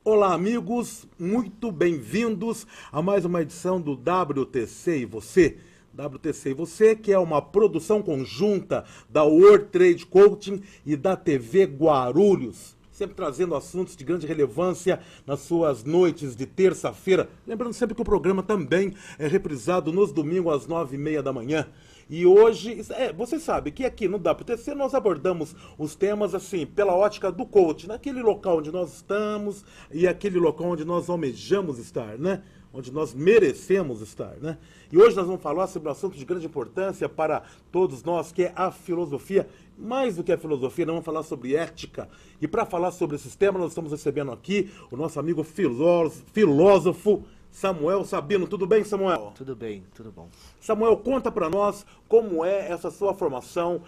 Olá, amigos, muito bem-vindos a mais uma edição do WTC e Você. WTC e Você, que é uma produção conjunta da World Trade Coaching e da TV Guarulhos, sempre trazendo assuntos de grande relevância nas suas noites de terça-feira. Lembrando sempre que o programa também é reprisado nos domingos às 9h30 da manhã. E hoje, você sabe que aqui no WTC nós abordamos os temas assim, pela ótica do coach, naquele local onde nós estamos e aquele local onde nós almejamos estar, né? Onde nós merecemos estar, né? E hoje nós vamos falar sobre um assunto de grande importância para todos nós, que é a filosofia. Mais do que a filosofia, nós vamos falar sobre ética. E para falar sobre esses temas, nós estamos recebendo aqui o nosso amigo filósofo Samuel Sabino. Tudo bem, Samuel? Tudo bem, tudo bom. Samuel, conta para nós como é essa sua formação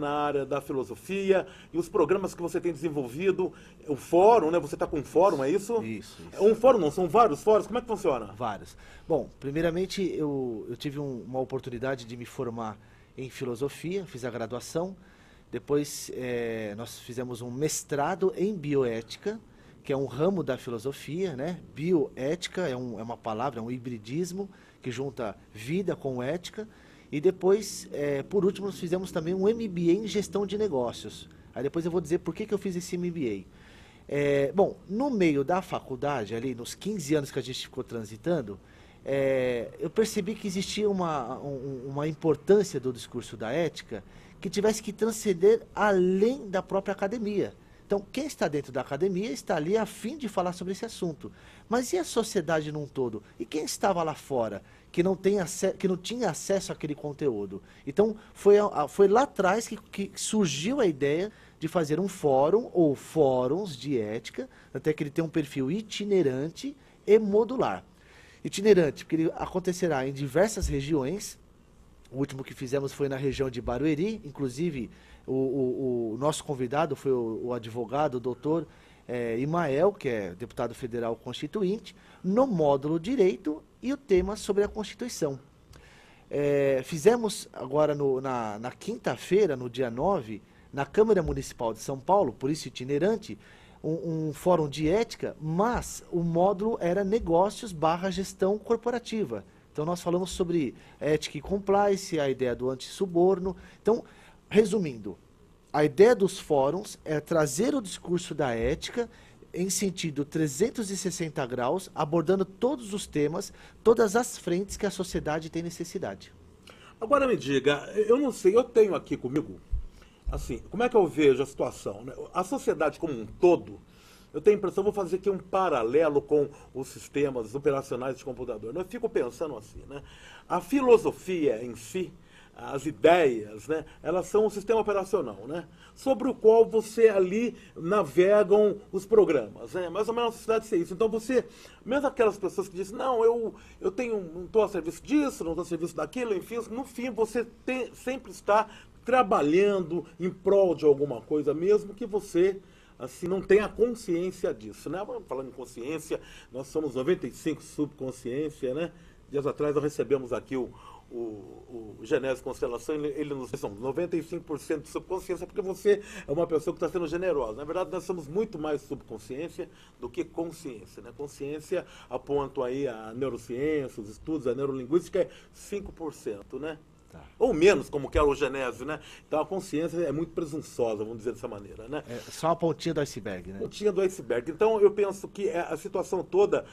na área da filosofia e os programas que você tem desenvolvido, o fórum, né? Você está com um fórum, é isso? Isso. Um fórum não, são vários fóruns, como é que funciona? Vários. Bom, primeiramente eu tive uma oportunidade de me formar em filosofia, fiz a graduação, depois nós fizemos um mestrado em bioética, que é um ramo da filosofia, né? Bioética é uma palavra, é um hibridismo que junta vida com ética. E depois, por último, nós fizemos também um MBA em gestão de negócios. Aí depois eu vou dizer por que eu fiz esse MBA. Bom, no meio da faculdade, ali nos 15 anos que a gente ficou transitando, eu percebi que existia uma importância do discurso da ética que tivesse que transcender além da própria academia. Então, quem está dentro da academia está ali a fim de falar sobre esse assunto. Mas e a sociedade num todo? E quem estava lá fora, que não tinha acesso àquele conteúdo? Então, foi lá atrás que surgiu a ideia de fazer um fórum, ou fóruns de ética, até que ele tem um perfil itinerante e modular. Itinerante, porque ele acontecerá em diversas regiões. O último que fizemos foi na região de Barueri, inclusive o nosso convidado foi o advogado, o doutor Imael, que é deputado federal constituinte, no módulo Direito e o tema sobre a Constituição. Fizemos agora na quinta-feira, no dia 9, na Câmara Municipal de São Paulo, por isso itinerante, um fórum de ética, mas o módulo era negócios/gestão corporativa. Então nós falamos sobre ética e compliance, a ideia do antissuborno. Então, resumindo, a ideia dos fóruns é trazer o discurso da ética em sentido 360 graus, abordando todos os temas, todas as frentes que a sociedade tem necessidade. Agora me diga, eu não sei, eu tenho aqui comigo, assim, como é que eu vejo a situação, né? A sociedade como um todo, eu tenho a impressão, vou fazer aqui um paralelo com os sistemas operacionais de computador. Eu fico pensando assim, né? A filosofia em si, as ideias, né, elas são um sistema operacional, né, sobre o qual você ali navegam os programas, né, mais ou menos a sociedade ser isso. Então você, mesmo aquelas pessoas que dizem, não, eu não estou a serviço disso, não estou a serviço daquilo, enfim, no fim você sempre está trabalhando em prol de alguma coisa, mesmo que você assim não tenha consciência disso, né? Falando em consciência, nós somos 95 subconsciência, né? Dias atrás nós recebemos aqui o Genésio Constelação, ele nos diz, são 95% de subconsciência, porque você é uma pessoa que está sendo generosa. Na verdade, nós somos muito mais subconsciência do que consciência, né? Consciência, aponto aí a neurociência, os estudos, a neurolinguística, é 5%, né? Ou menos, como quer o Genésio, né? Então a consciência é muito presunçosa, vamos dizer dessa maneira, né? É só a pontinha do iceberg, né? Pontinha do iceberg. Então eu penso que a situação toda,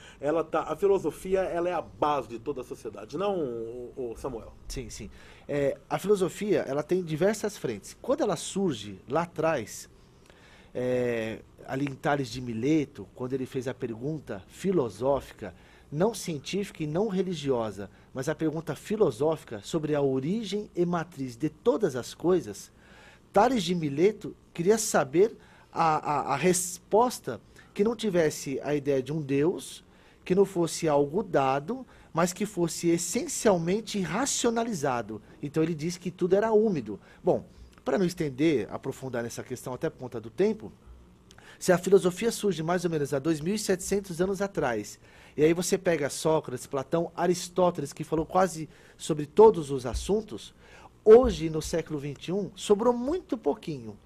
a filosofia, ela é a base de toda a sociedade, não o Samuel? Sim, sim. A filosofia, ela tem diversas frentes. Quando ela surge lá atrás, ali em Tales de Mileto, quando ele fez a pergunta filosófica, não científica e não religiosa, mas a pergunta filosófica sobre a origem e matriz de todas as coisas, Tales de Mileto queria saber a resposta que não tivesse a ideia de um Deus, que não fosse algo dado, mas que fosse essencialmente racionalizado. Então ele disse que tudo era úmido. Bom, para não estender, aprofundar nessa questão até por conta do tempo, se a filosofia surge mais ou menos há 2.700 anos atrás, e aí você pega Sócrates, Platão, Aristóteles, que falou quase sobre todos os assuntos, hoje, no século XXI, sobrou muito pouquinho.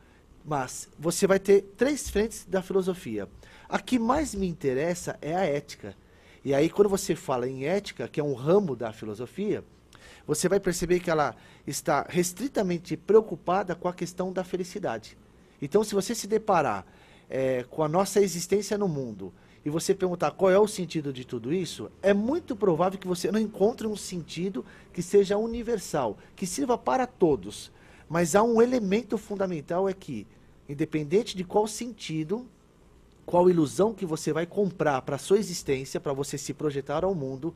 Mas você vai ter 3 frentes da filosofia. A que mais me interessa é a ética. E aí, quando você fala em ética, que é um ramo da filosofia, você vai perceber que ela está restritamente preocupada com a questão da felicidade. Então, se você se deparar com a nossa existência no mundo e você perguntar qual é o sentido de tudo isso, é muito provável que você não encontre um sentido que seja universal, que sirva para todos. Mas há um elemento fundamental, é que, independente de qual sentido, qual ilusão que você vai comprar para a sua existência, para você se projetar ao mundo,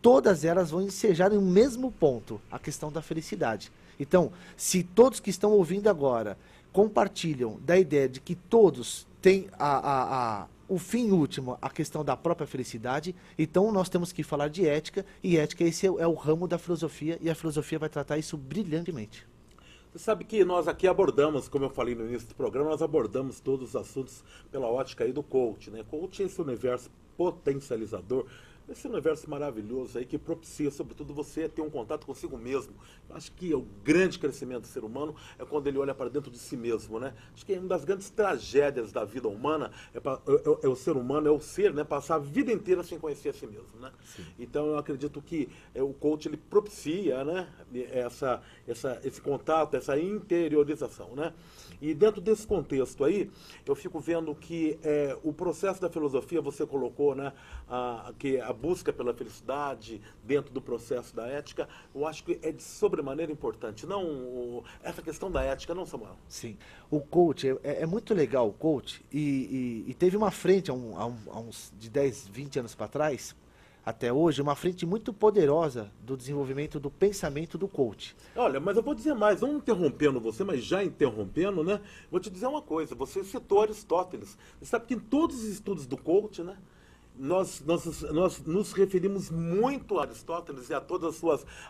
todas elas vão ensejar em um mesmo ponto, a questão da felicidade. Então, se todos que estão ouvindo agora compartilham da ideia de que todos têm o fim último, a questão da própria felicidade, então nós temos que falar de ética, e ética esse é o ramo da filosofia, e a filosofia vai tratar isso brilhantemente. Você sabe que nós aqui abordamos, como eu falei no início do programa, nós abordamos todos os assuntos pela ótica aí do coach, né? Coach é esse universo potencializador, esse universo maravilhoso aí que propicia, sobretudo, você ter um contato consigo mesmo. Eu acho que o grande crescimento do ser humano é quando ele olha para dentro de si mesmo, né? Acho que uma das grandes tragédias da vida humana é o ser humano, é o ser, né? Passar a vida inteira sem conhecer a si mesmo, né? Sim. Então eu acredito que o coach ele propicia, né? Esse contato, essa interiorização, né? E dentro desse contexto aí, eu fico vendo que o processo da filosofia, você colocou, né? Que a busca pela felicidade dentro do processo da ética, eu acho que é de sobremaneira importante. Não essa questão da ética, não, Samuel? Sim. O coach, é muito legal o coach, e teve uma frente há uns de 10, 20 anos para trás, até hoje, uma frente muito poderosa do desenvolvimento do pensamento do coach. Olha, mas eu vou dizer mais, não interrompendo você, mas já interrompendo, né? Vou te dizer uma coisa, você citou Aristóteles. Você sabe que em todos os estudos do coach, né? Nós nos referimos muito a Aristóteles e a todas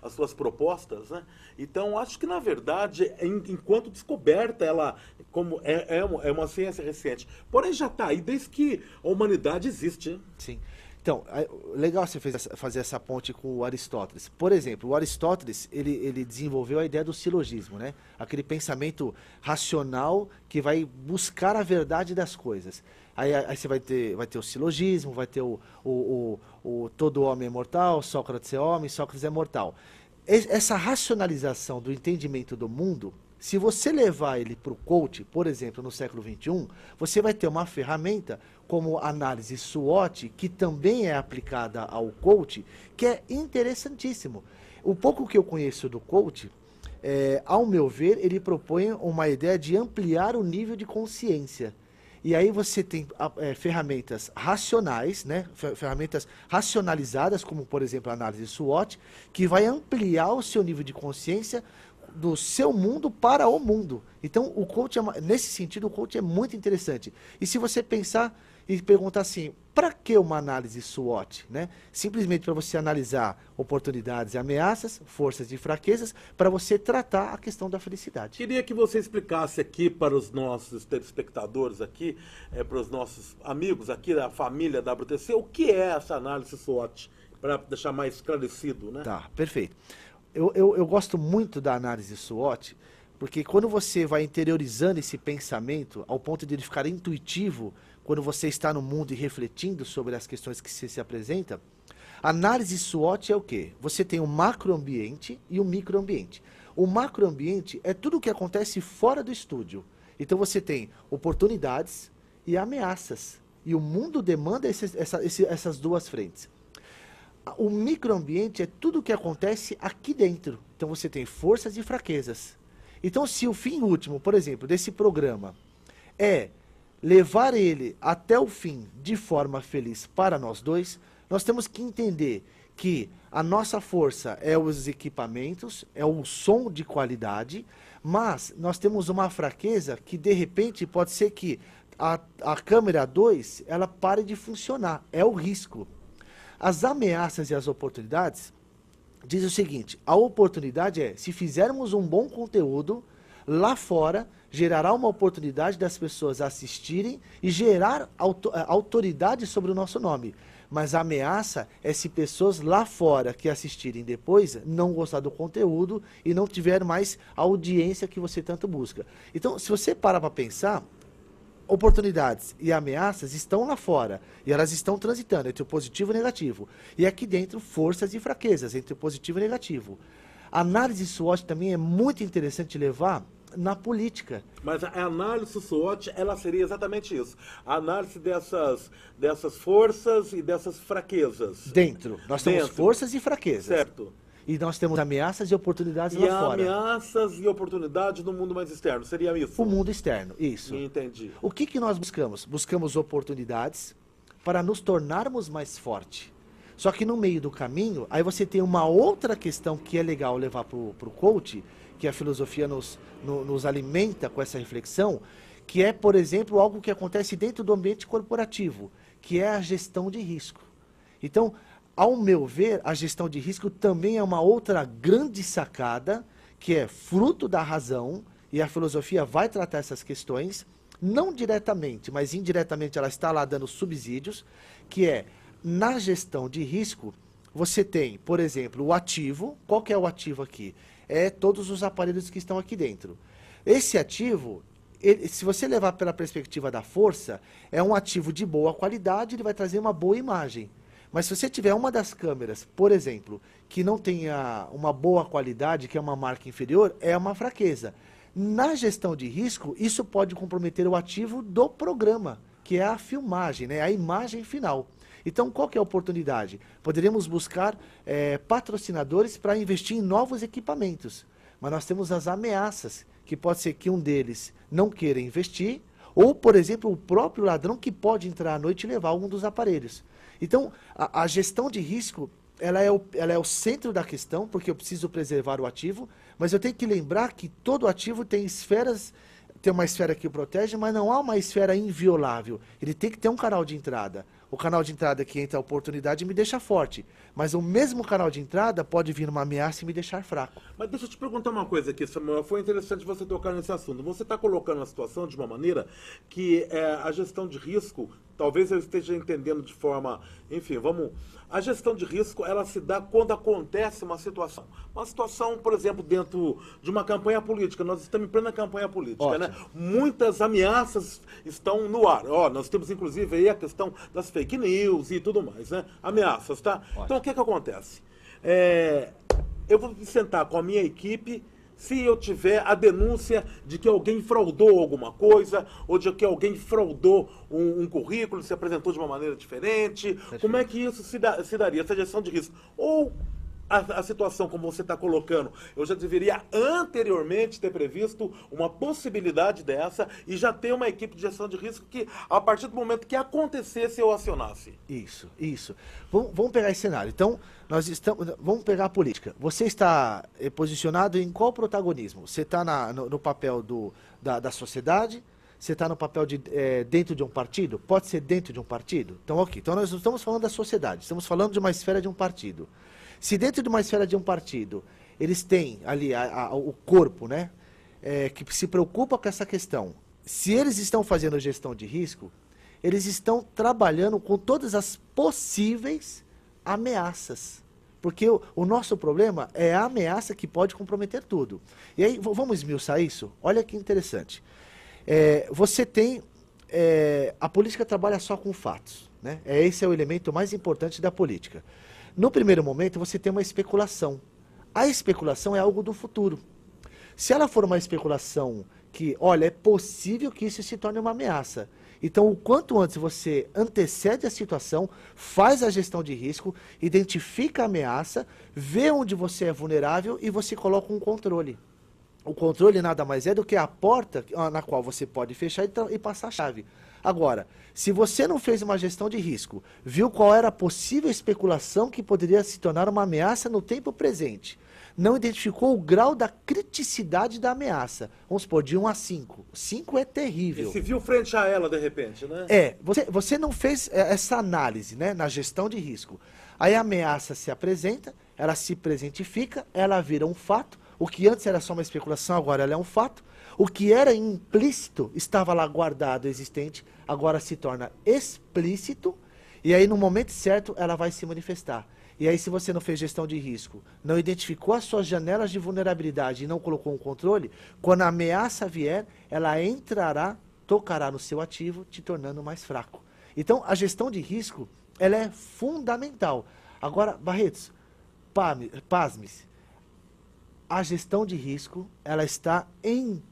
as suas propostas, né? Então, acho que, na verdade, enquanto descoberta, ela como é uma ciência recente. Porém, já está aí desde que a humanidade existe. Né? Sim. Então, legal você fazer essa ponte com o Aristóteles. Por exemplo, o Aristóteles, ele desenvolveu a ideia do silogismo, né? Aquele pensamento racional que vai buscar a verdade das coisas. Aí você vai ter o silogismo, vai ter o todo homem é mortal, Sócrates é homem, Sócrates é mortal. Essa racionalização do entendimento do mundo, se você levar ele para o coach, por exemplo, no século XXI, você vai ter uma ferramenta como análise SWOT, que também é aplicada ao coach, que é interessantíssimo. O pouco que eu conheço do coach, ao meu ver, ele propõe uma ideia de ampliar o nível de consciência. E aí você tem ferramentas racionais, né? Ferramentas racionalizadas, como, por exemplo, a análise SWOT, que vai ampliar o seu nível de consciência do seu mundo para o mundo. Então, o coach, nesse sentido, o coach é muito interessante. E se você pensar e perguntar assim, para que uma análise SWOT? Né? Simplesmente para você analisar oportunidades e ameaças, forças e fraquezas, para você tratar a questão da felicidade. Queria que você explicasse aqui para os nossos telespectadores aqui, para os nossos amigos aqui da família WTC, o que é essa análise SWOT, para deixar mais esclarecido, né? Tá, perfeito. Eu gosto muito da análise SWOT, porque quando você vai interiorizando esse pensamento, ao ponto de ele ficar intuitivo, quando você está no mundo e refletindo sobre as questões que se apresenta, análise SWOT é o quê? Você tem o macroambiente e o microambiente. O macroambiente é tudo o que acontece fora do estúdio. Então você tem oportunidades e ameaças. E o mundo demanda essas duas frentes. O microambiente é tudo o que acontece aqui dentro. Então você tem forças e fraquezas. Então, se o fim último, por exemplo, desse programa é levar ele até o fim de forma feliz para nós dois, nós temos que entender que a nossa força é os equipamentos, é o som de qualidade, mas nós temos uma fraqueza que, de repente, pode ser que a câmera 2 ela pare de funcionar. É o risco. As ameaças e as oportunidades diz o seguinte, a oportunidade é, se fizermos um bom conteúdo, lá fora gerará uma oportunidade das pessoas assistirem e gerar autoridade sobre o nosso nome. Mas a ameaça é se pessoas lá fora que assistirem depois não gostar do conteúdo e não tiver mais a audiência que você tanto busca. Então, se você parar para pensar, oportunidades e ameaças estão lá fora e elas estão transitando entre o positivo e o negativo. E aqui dentro, forças e fraquezas entre o positivo e o negativo. A análise SWOT também é muito interessante levar na política. Mas a análise SWOT, ela seria exatamente isso. A análise dessas forças e dessas fraquezas. Dentro. Nós temos forças e fraquezas. Certo. E nós temos ameaças e oportunidades lá fora. E ameaças e oportunidades no mundo mais externo. Seria isso? O mundo externo, isso. Entendi. O que nós buscamos? Buscamos oportunidades para nos tornarmos mais fortes. Só que no meio do caminho, aí você tem uma outra questão que é legal levar para o coach, que a filosofia nos alimenta com essa reflexão, que é, por exemplo, algo que acontece dentro do ambiente corporativo, que é a gestão de risco. Então, ao meu ver, a gestão de risco também é uma outra grande sacada, que é fruto da razão, e a filosofia vai tratar essas questões, não diretamente, mas indiretamente ela está lá dando subsídios, que é, na gestão de risco, você tem, por exemplo, o ativo. Qual que é o ativo aqui? É todos os aparelhos que estão aqui dentro. Esse ativo, se você levar pela perspectiva da força, é um ativo de boa qualidade, ele vai trazer uma boa imagem. Mas se você tiver uma das câmeras, por exemplo, que não tenha uma boa qualidade, que é uma marca inferior, é uma fraqueza. Na gestão de risco, isso pode comprometer o ativo do programa, que é a filmagem, né? A imagem final. Então, qual que é a oportunidade? Poderíamos buscar patrocinadores para investir em novos equipamentos. Mas nós temos as ameaças, que pode ser que um deles não queira investir, ou, por exemplo, o próprio ladrão que pode entrar à noite e levar algum dos aparelhos. Então, a gestão de risco, ela é o centro da questão, porque eu preciso preservar o ativo, mas eu tenho que lembrar que todo ativo tem esferas, tem uma esfera que o protege, mas não há uma esfera inviolável. Ele tem que ter um canal de entrada. O canal de entrada que entra a oportunidade me deixa forte, mas o mesmo canal de entrada pode vir uma ameaça e me deixar fraco. Mas deixa eu te perguntar uma coisa aqui, Samuel. Foi interessante você tocar nesse assunto. Você está colocando a situação de uma maneira que a gestão de risco, talvez eu esteja entendendo de forma... Enfim, vamos... A gestão de risco, ela se dá quando acontece uma situação. Uma situação, por exemplo, dentro de uma campanha política. Nós estamos em plena campanha política, né? Muitas ameaças estão no ar. Nós temos, inclusive, aí a questão das fake news e tudo mais, né? Ameaças, tá? Ótimo. Então, o que acontece? Eu vou me sentar com a minha equipe. Se eu tiver a denúncia de que alguém fraudou alguma coisa, ou de que alguém fraudou um currículo, se apresentou de uma maneira diferente, como é que isso se daria, essa gestão de risco? Ou a situação como você está colocando, eu já deveria anteriormente ter previsto uma possibilidade dessa e já ter uma equipe de gestão de risco que, a partir do momento que acontecesse, eu acionasse. Isso. Vamos pegar esse cenário. Então, vamos pegar a política. Você está posicionado em qual protagonismo? Você está no papel da sociedade? Você está no papel de dentro de um partido? Pode ser dentro de um partido? Então, ok. Então, nós não estamos falando da sociedade, estamos falando de uma esfera de um partido. Se dentro de uma esfera de um partido, eles têm ali o corpo, né, que se preocupa com essa questão, se eles estão fazendo gestão de risco, eles estão trabalhando com todas as possíveis ameaças. Porque o nosso problema é a ameaça que pode comprometer tudo. E aí, vamos esmiuçar isso? Olha que interessante. Você tem... a política trabalha só com fatos, né? Esse é o elemento mais importante da política. No primeiro momento, você tem uma especulação. A especulação é algo do futuro. Se ela for uma especulação que, olha, é possível que isso se torne uma ameaça. Então, o quanto antes você antecede a situação, faz a gestão de risco, identifica a ameaça, vê onde você é vulnerável e você coloca um controle. O controle nada mais é do que a porta na qual você pode fechar e passar a chave. Agora, se você não fez uma gestão de risco, viu qual era a possível especulação que poderia se tornar uma ameaça no tempo presente, não identificou o grau da criticidade da ameaça, vamos supor, de 1 a 5. 5 é terrível. E se viu frente a ela, de repente, né? Você não fez essa análise, né, na gestão de risco. Aí a ameaça se apresenta, ela se presentifica, ela vira um fato. O que antes era só uma especulação, agora ela é um fato. O que era implícito, estava lá guardado, existente, agora se torna explícito. E aí, no momento certo, ela vai se manifestar. E aí, se você não fez gestão de risco, não identificou as suas janelas de vulnerabilidade e não colocou um controle, quando a ameaça vier, ela entrará, tocará no seu ativo, te tornando mais fraco. Então, a gestão de risco, ela é fundamental. Agora, Barretos, pasme-se, a gestão de risco, ela está em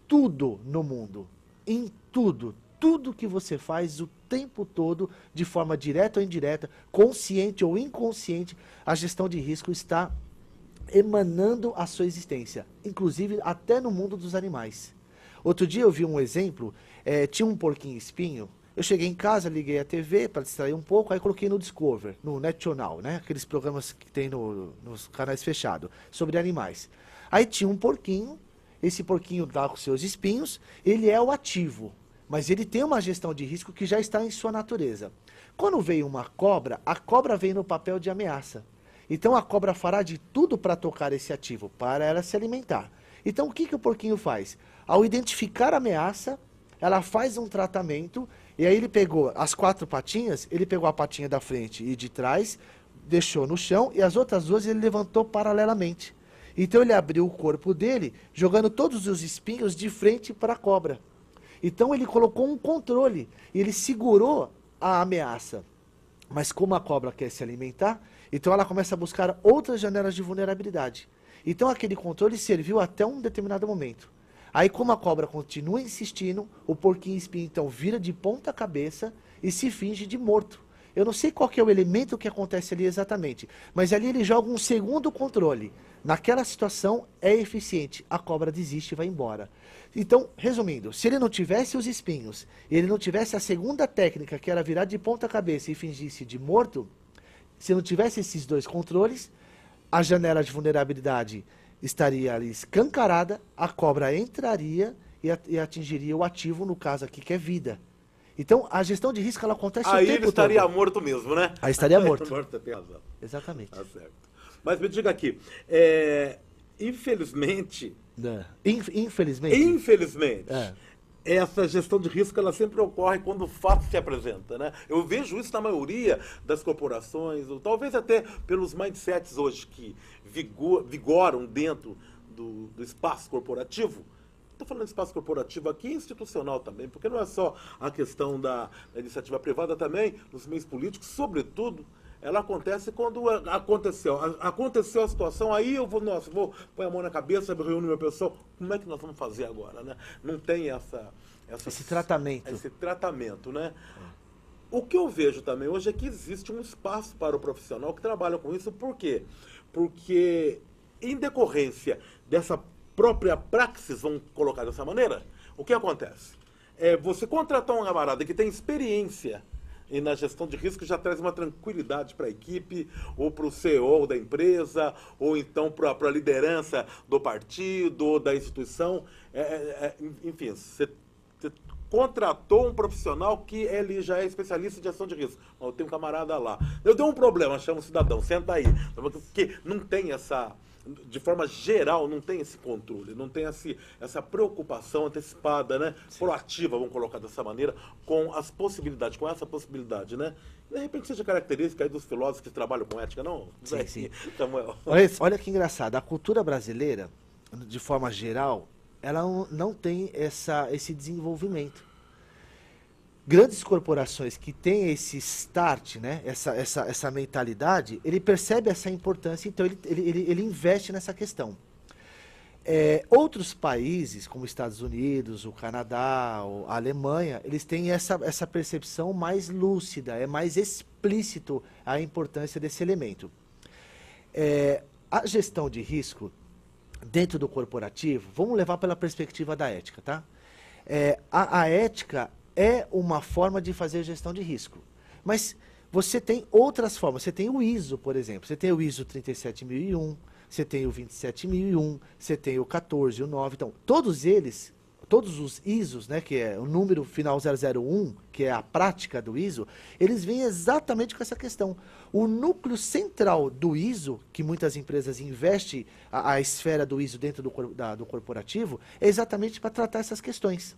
tudo no mundo. Em tudo. Tudo que você faz o tempo todo, de forma direta ou indireta, consciente ou inconsciente, a gestão de risco está emanando a sua existência. Inclusive, até no mundo dos animais. Outro dia eu vi um exemplo, tinha um porquinho espinho. Eu cheguei em casa, liguei a TV para distrair um pouco, aí coloquei no Discover, no National, né? Aqueles programas que tem nos canais fechados, sobre animais. Aí tinha um porquinho, esse porquinho dá com seus espinhos, ele é o ativo, mas ele tem uma gestão de risco que já está em sua natureza. Quando veio uma cobra, a cobra vem no papel de ameaça. Então a cobra fará de tudo para tocar esse ativo, para ela se alimentar. Então o que o porquinho faz? Ao identificar a ameaça, ela faz um tratamento, e aí ele pegou as 4 patinhas, ele pegou a patinha da frente e de trás, deixou no chão, e as outras 2 ele levantou paralelamente. Então ele abriu o corpo dele, jogando todos os espinhos de frente para a cobra. Então ele colocou um controle, e ele segurou a ameaça. Mas como a cobra quer se alimentar, então ela começa a buscar outras janelas de vulnerabilidade. Então aquele controle serviu até um determinado momento. Aí como a cobra continua insistindo, o porquinho espinho então vira de ponta cabeça e se finge de morto. Eu não sei qual que é o elemento que acontece ali exatamente, mas ali ele joga um segundo controle. Naquela situação é eficiente, a cobra desiste e vai embora. Então, resumindo, se ele não tivesse os espinhos, e ele não tivesse a segunda técnica, que era virar de ponta cabeça e fingir-se de morto, se não tivesse esses 2 controles, a janela de vulnerabilidade estaria ali escancarada, a cobra entraria e atingiria o ativo, no caso aqui, que é vida. Então, a gestão de risco, ela acontece o tempo todo. Aí ele estaria morto mesmo, né? Aí estaria morto. Morto, tem razão. Exatamente. Tá certo. Mas me diga aqui, infelizmente... Infelizmente, essa gestão de risco ela sempre ocorre quando o fato se apresenta, né? Eu vejo isso na maioria das corporações, ou talvez até pelos mindsets hoje que vigoram dentro do espaço corporativo. Estou falando de espaço corporativo aqui, institucional também, porque não é só a questão da iniciativa privada também, nos meios políticos, sobretudo, ela acontece quando aconteceu a situação, aí eu vou pôr a mão na cabeça, reúno meu pessoal, como é que nós vamos fazer agora, né? Não tem esse tratamento. Esse tratamento, né? O que eu vejo também hoje é que existe um espaço para o profissional que trabalha com isso, por quê? Porque, em decorrência dessa própria praxis, vamos colocar dessa maneira, o que acontece? Você contratar um camarada que tem experiência e na gestão de risco já traz uma tranquilidade para a equipe, ou para o CEO da empresa, ou então para a liderança do partido, ou da instituição. Enfim, você contratou um profissional que ele já é especialista em gestão de risco. Eu tenho um camarada lá. Eu tenho um problema, chama o cidadão, senta aí. Porque não tem de forma geral, não tem esse controle, não tem essa preocupação antecipada, né? Proativa, vamos colocar dessa maneira, com essa possibilidade, né? De repente seja característica aí dos filósofos que trabalham com ética, não? Sim. Samuel. Olha que engraçado, a cultura brasileira, de forma geral, ela não tem esse desenvolvimento. Grandes corporações que têm esse start, né, essa mentalidade, ele percebe essa importância, então ele investe nessa questão. Outros países, como os Estados Unidos, o Canadá, a Alemanha, eles têm essa percepção mais lúcida, é mais explícito a importância desse elemento. A gestão de risco dentro do corporativo, vamos levar pela perspectiva da ética, tá? A ética é uma forma de fazer gestão de risco. Mas você tem outras formas. Você tem o ISO, por exemplo. Você tem o ISO 37001, você tem o 27001, você tem o 14, o 9. Então, todos os ISOs, né, que é o número final 001, que é a prática do ISO, eles vêm exatamente com essa questão. O núcleo central do ISO, que muitas empresas investem a esfera do ISO dentro do corporativo, é exatamente para tratar essas questões.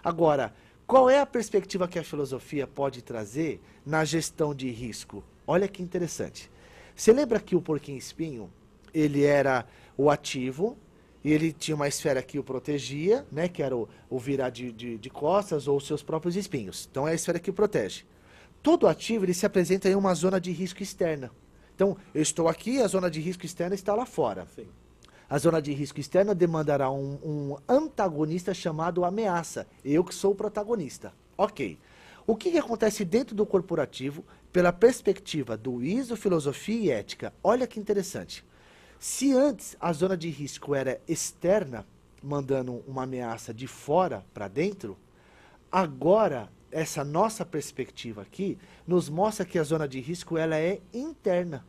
Agora, Qual é a perspectiva que a filosofia pode trazer na gestão de risco? Olha que interessante. Você lembra que o porquinho-espinho, ele era o ativo, e ele tinha uma esfera que o protegia, né, que era o virar de costas ou os seus próprios espinhos. Então é a esfera que o protege. Todo ativo ele se apresenta em uma zona de risco externa. Então, eu estou aqui, a zona de risco externa está lá fora. Sim. A zona de risco externa demandará um antagonista chamado ameaça. Eu que sou o protagonista. Ok. O que acontece dentro do corporativo pela perspectiva do ISO, filosofia e ética? Olha que interessante. Se antes a zona de risco era externa, mandando uma ameaça de fora para dentro, agora essa nossa perspectiva aqui nos mostra que a zona de risco ela é interna.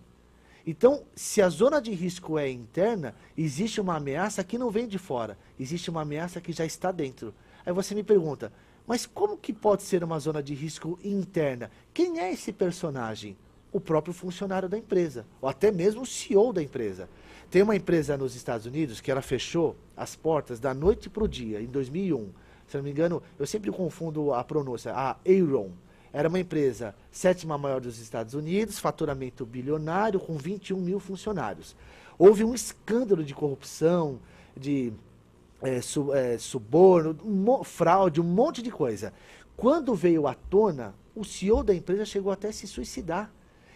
Então, se a zona de risco é interna, existe uma ameaça que não vem de fora, existe uma ameaça que já está dentro. Aí você me pergunta, mas como que pode ser uma zona de risco interna? Quem é esse personagem? O próprio funcionário da empresa, ou até mesmo o CEO da empresa. Tem uma empresa nos Estados Unidos que ela fechou as portas da noite para o dia, em 2001. Se não me engano, eu sempre confundo a pronúncia, a Aeron. Era uma empresa 7ª maior dos Estados Unidos, faturamento bilionário, com 21 mil funcionários. Houve um escândalo de corrupção, de suborno, fraude, um monte de coisa. Quando veio à tona, o CEO da empresa chegou até a se suicidar.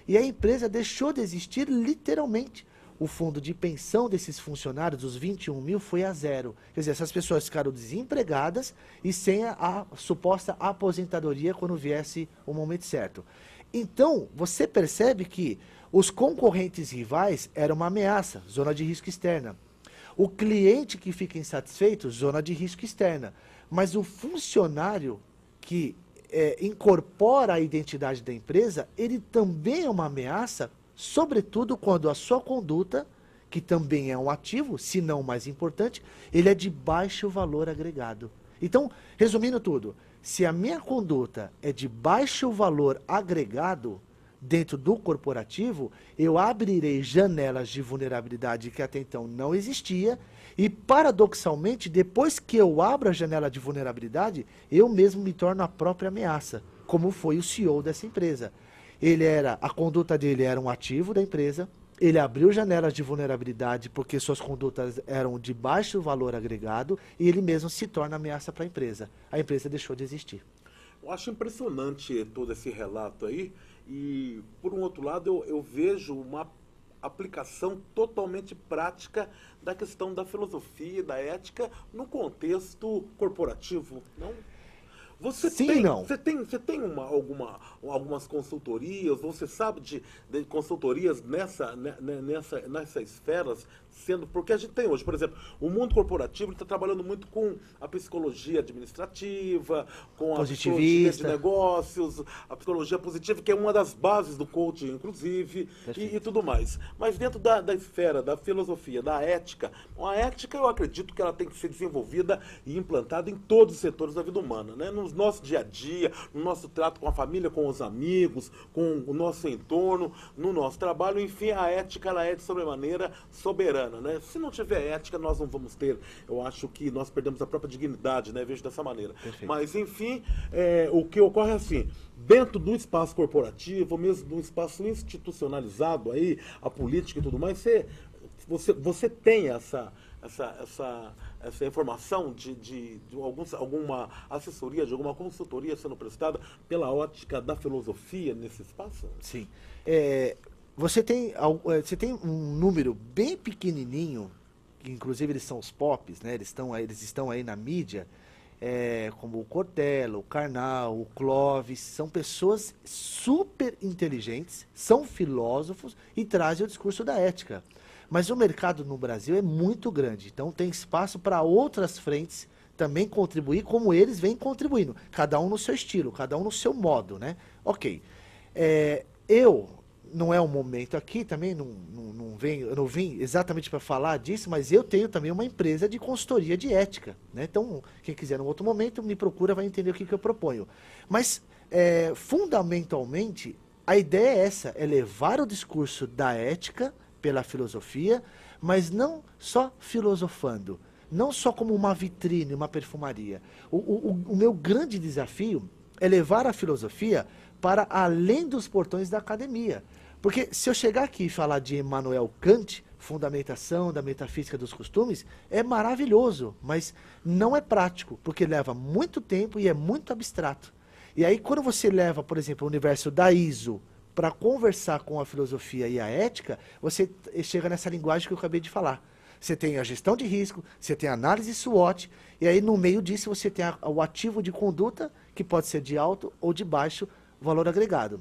E a empresa deixou de existir literalmente. O fundo de pensão desses funcionários, os 21 mil, foi a zero. Quer dizer, essas pessoas ficaram desempregadas e sem a suposta aposentadoria quando viesse o momento certo. Então, você percebe que os concorrentes rivais eram uma ameaça, zona de risco externa. O cliente que fica insatisfeito, zona de risco externa. Mas o funcionário que incorpora a identidade da empresa, ele também é uma ameaça, sobretudo quando a sua conduta, que também é um ativo, se não o mais importante, ele é de baixo valor agregado. Então, resumindo tudo, se a minha conduta é de baixo valor agregado dentro do corporativo, eu abrirei janelas de vulnerabilidade que até então não existia e, paradoxalmente, depois que eu abro a janela de vulnerabilidade, eu mesmo me torno a própria ameaça, como foi o CEO dessa empresa. A conduta dele era um ativo da empresa, ele abriu janelas de vulnerabilidade porque suas condutas eram de baixo valor agregado e ele mesmo se torna ameaça para a empresa. A empresa deixou de existir. Eu acho impressionante todo esse relato aí e, por um outro lado, eu vejo uma aplicação totalmente prática da questão da filosofia, da ética no contexto corporativo, não? Sim e não. Você tem algumas consultorias, você sabe de consultorias nessas esferas, porque a gente tem hoje, por exemplo, o mundo corporativo está trabalhando muito com a psicologia administrativa, com a psicologia de negócios, a psicologia positiva, que é uma das bases do coaching, inclusive, e tudo mais. Mas dentro da esfera da filosofia, da ética, a ética eu acredito que ela tem que ser desenvolvida e implantada em todos os setores da vida humana, né? No nosso dia a dia, no nosso trato com a família, com os amigos, com o nosso entorno, no nosso trabalho, enfim, a ética ela é de sobremaneira soberana, né? Se não tiver ética, nós não vamos ter, eu acho que nós perdemos a própria dignidade, né? Vejo dessa maneira. Perfeito. Mas, enfim, o que ocorre é assim, dentro do espaço corporativo, ou mesmo do espaço institucionalizado aí, a política e tudo mais, você tem essa informação de alguma assessoria, de alguma consultoria sendo prestada pela ótica da filosofia nesse espaço? Sim. Você tem um número bem pequenininho, que inclusive eles são os POPs, né? Eles estão aí na mídia, como o Cortella, o Karnal, o Clóvis, são pessoas super inteligentes, são filósofos e trazem o discurso da ética. Mas o mercado no Brasil é muito grande, então tem espaço para outras frentes também contribuir, como eles vêm contribuindo, cada um no seu estilo, cada um no seu modo, né? Ok. Não é o momento aqui, também eu não vim exatamente para falar disso, mas eu tenho também uma empresa de consultoria de ética, né? Então, quem quiser num outro momento, me procura, vai entender o que eu proponho. Mas, fundamentalmente, a ideia é essa, é levar o discurso da ética pela filosofia, mas não só filosofando, não só como uma vitrine, uma perfumaria. O meu grande desafio é levar a filosofia para além dos portões da academia. Porque se eu chegar aqui e falar de Immanuel Kant, fundamentação da metafísica dos costumes, é maravilhoso, mas não é prático, porque leva muito tempo e é muito abstrato. E aí quando você leva, por exemplo, o universo da ISO para conversar com a filosofia e a ética, você chega nessa linguagem que eu acabei de falar. Você tem a gestão de risco, você tem a análise SWOT, e aí no meio disso você tem o ativo de conduta, que pode ser de alto ou de baixo valor agregado.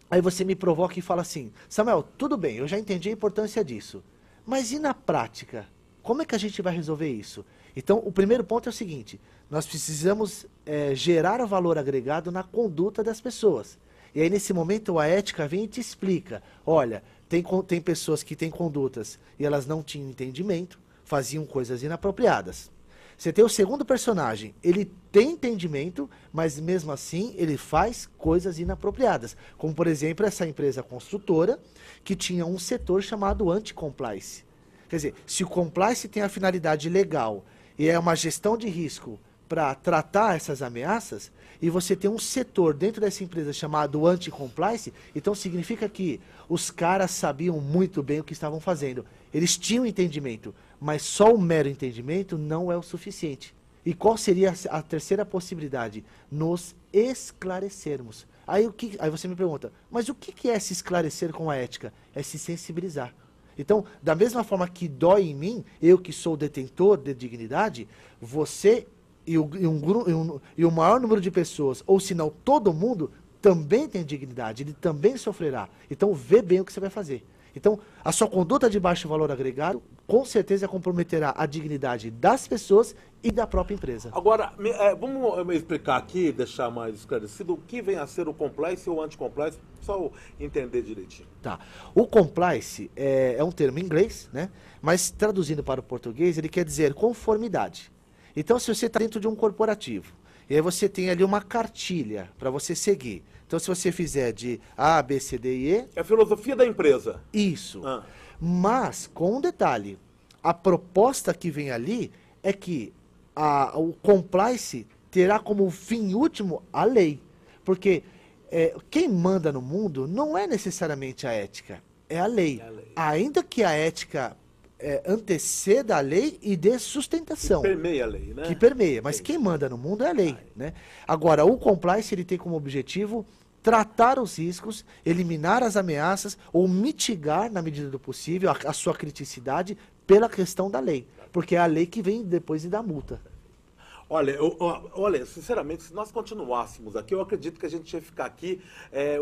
Aí você me provoca e fala assim, Samuel, tudo bem, eu já entendi a importância disso, mas e na prática? Como é que a gente vai resolver isso? Então, o primeiro ponto é o seguinte, nós precisamos gerar valor agregado na conduta das pessoas. E aí, nesse momento, a ética vem e te explica, olha, tem pessoas que têm condutas e elas não tinham entendimento, faziam coisas inapropriadas. Você tem o segundo personagem, ele tem entendimento, mas mesmo assim ele faz coisas inapropriadas. Como, por exemplo, essa empresa construtora que tinha um setor chamado anti-compliance. Quer dizer, se o compliance tem a finalidade legal e é uma gestão de risco para tratar essas ameaças, e você tem um setor dentro dessa empresa chamado anti-compliance, então significa que os caras sabiam muito bem o que estavam fazendo. Eles tinham entendimento, mas só o mero entendimento não é o suficiente. E qual seria a terceira possibilidade? Nos esclarecermos. Aí você me pergunta, mas o que é se esclarecer com a ética? É se sensibilizar. Então, da mesma forma que dói em mim, eu que sou detentor de dignidade, você e o maior número de pessoas, ou se não todo mundo, também tem dignidade, ele também sofrerá. Então, vê bem o que você vai fazer. Então, a sua conduta de baixo valor agregado, com certeza comprometerá a dignidade das pessoas e da própria empresa. Agora, vamos me explicar aqui, deixar mais esclarecido, o que vem a ser o compliance ou o anti-compliance, só eu entender direitinho. Tá. O compliance é um termo em inglês, né? Mas traduzindo para o português, ele quer dizer conformidade. Então, se você está dentro de um corporativo, e aí você tem ali uma cartilha para você seguir. Então, se você fizer de A, B, C, D e E... É a filosofia da empresa. Isso. Mas, com um detalhe, a proposta que vem ali é que o compliance terá como fim último a lei. Porque quem manda no mundo não é necessariamente a ética, é a lei. É a lei. Ainda que a ética anteceda a lei e dê sustentação. Que permeia a lei, né? Que permeia, mas quem manda no mundo é a lei, né? Agora, o compliance ele tem como objetivo tratar os riscos, eliminar as ameaças ou mitigar, na medida do possível, a sua criticidade pela questão da lei. Porque é a lei que vem depois e dá multa. Olha, sinceramente, se nós continuássemos aqui, eu acredito que a gente ia ficar aqui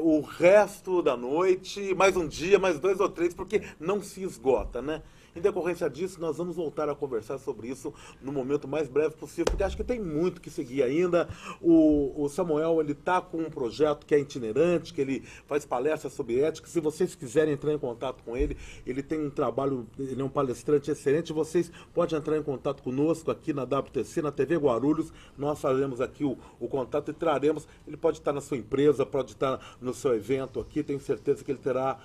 o resto da noite, mais um dia, mais 2 ou 3, porque não se esgota, né? Em decorrência disso, nós vamos voltar a conversar sobre isso no momento mais breve possível, porque acho que tem muito que seguir ainda. O Samuel, ele está com um projeto que é itinerante, que ele faz palestras sobre ética. Se vocês quiserem entrar em contato com ele, ele tem um trabalho, ele é um palestrante excelente. Vocês podem entrar em contato conosco aqui na WTC, na TV Guarulhos. Nós faremos aqui o contato e traremos. Ele pode estar na sua empresa, pode estar no seu evento aqui. Tenho certeza que ele terá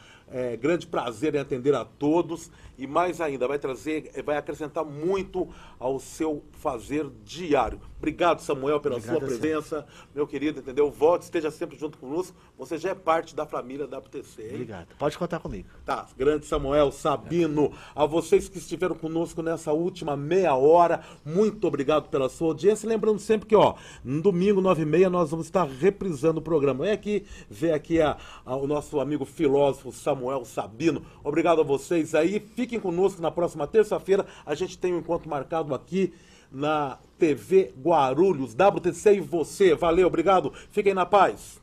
grande prazer em atender a todos e mais ainda, vai acrescentar muito ao seu fazer diário. Obrigado, Samuel, pela sua presença, meu querido, entendeu? Volte, esteja sempre junto conosco. Você já é parte da família da WTC, hein? Obrigado. Pode contar comigo. Tá, grande Samuel Sabino. A vocês que estiveram conosco nessa última meia hora, muito obrigado pela sua audiência. Lembrando sempre que, no domingo, 9h30, nós vamos estar reprisando o programa. Vem aqui ver aqui o nosso amigo filósofo Samuel Sabino. Obrigado a vocês aí. Fiquem conosco na próxima terça-feira. A gente tem um encontro marcado aqui na TV Guarulhos, WTC e você. Valeu, obrigado. Fiquem na paz.